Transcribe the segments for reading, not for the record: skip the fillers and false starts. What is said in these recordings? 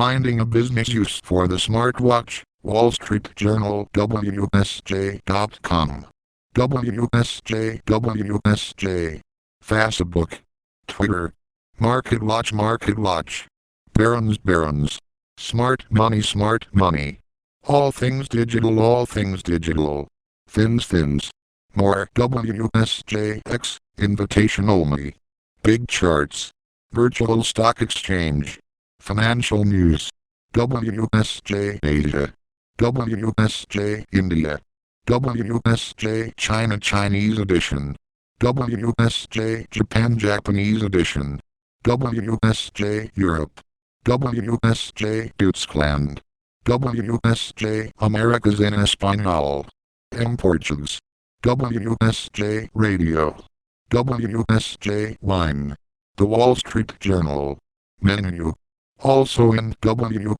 Finding a business use for the smartwatch. Wall Street Journal, WSJ.com. WSJ. Facebook. Twitter. MarketWatch. Barron's. Smart money. All things digital. Fins. More. WSJX. Invitation only. Big charts. Virtual stock exchange. Financial news. WSJ Asia. WSJ India. WSJ China Chinese edition. WSJ Japan Japanese edition. WSJ Europe. WSJ Deutschland. WSJ Americas en Español. Portuguese. WSJ Radio. WSJ Wine. The Wall Street Journal. Menu. Also in WSJ.com.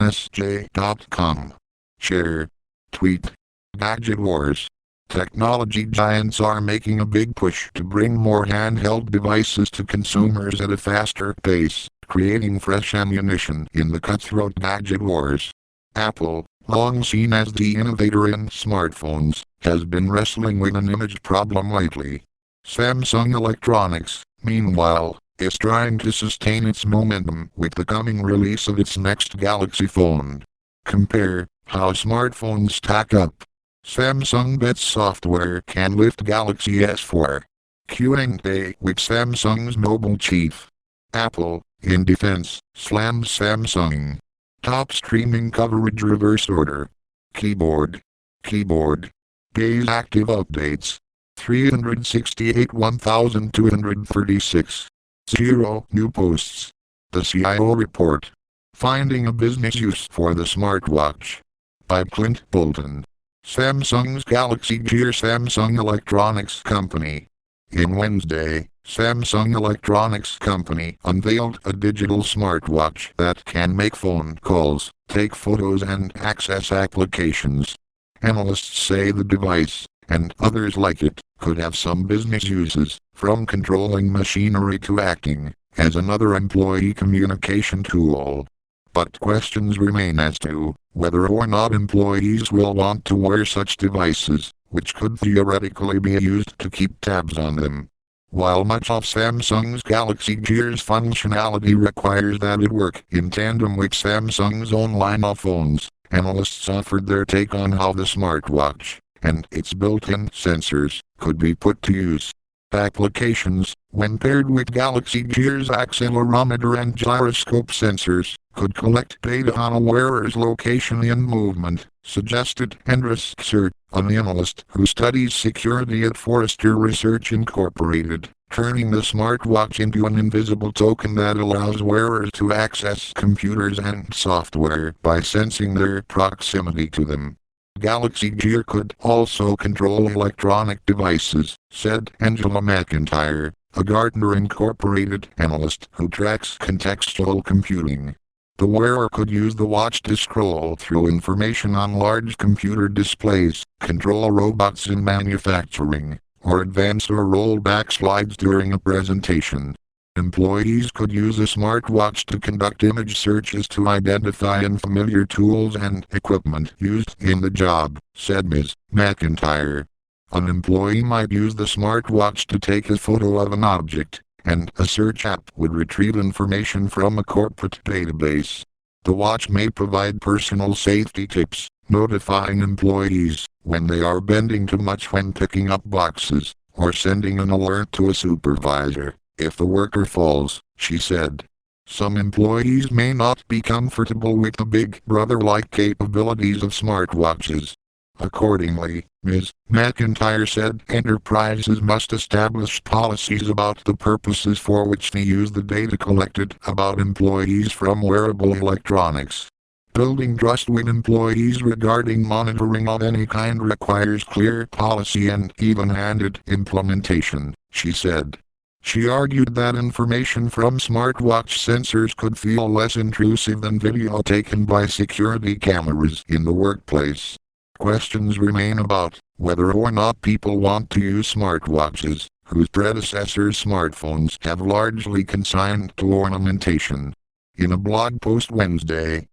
Share. Tweet. Gadget Wars. Technology giants are making a big push to bring more handheld devices to consumers at a faster pace, creating fresh ammunition in the cutthroat gadget wars. Apple, long seen as the innovator in smartphones, has been wrestling with an image problem lately. Samsung Electronics, meanwhile, is trying to sustain its momentum with the coming release of its next Galaxy phone. Compare how smartphones stack up. Samsung bets software can lift Galaxy S4. Q&A with Samsung's mobile chief. Apple, in defense, slams Samsung. Top streaming coverage reverse order. Keyboard. Gaze active updates. 368 1,236. 0 new posts. The CIO Report. Finding a business use for the smartwatch. By Clint Bolton. Samsung's Galaxy Gear. Samsung Electronics Company. In Wednesday, Samsung Electronics Company unveiled a digital smartwatch that can make phone calls, take photos and access applications. Analysts say the device, and others like it, could have some business uses, from controlling machinery to acting as another employee communication tool. But questions remain as to whether or not employees will want to wear such devices, which could theoretically be used to keep tabs on them. While much of Samsung's Galaxy Gear's functionality requires that it work in tandem with Samsung's own line of phones, analysts offered their take on how the smartwatch and its built-in sensors could be put to use. Applications, when paired with Galaxy Gear's accelerometer and gyroscope sensors, could collect data on a wearer's location and movement, suggested Andres Sert, an analyst who studies security at Forrester Research Incorporated, turning the smartwatch into an invisible token that allows wearers to access computers and software by sensing their proximity to them. Galaxy Gear could also control electronic devices, said Angela McIntyre, a Gartner Incorporated analyst who tracks contextual computing. The wearer could use the watch to scroll through information on large computer displays, control robots in manufacturing, or advance or roll back slides during a presentation. Employees could use a smartwatch to conduct image searches to identify unfamiliar tools and equipment used in the job, said Ms. McIntyre. An employee might use the smartwatch to take a photo of an object, and a search app would retrieve information from a corporate database. The watch may provide personal safety tips, notifying employees when they are bending too much when picking up boxes, or sending an alert to a supervisor if the worker falls, she said. Some employees may not be comfortable with the Big Brother-like capabilities of smartwatches. Accordingly, Ms. McIntyre said enterprises must establish policies about the purposes for which they use the data collected about employees from wearable electronics. Building trust with employees regarding monitoring of any kind requires clear policy and even-handed implementation, she said. She argued that information from smartwatch sensors could feel less intrusive than video taken by security cameras in the workplace. Questions remain about whether or not people want to use smartwatches, whose predecessors' smartphones have largely consigned to ornamentation. In a blog post Wednesday,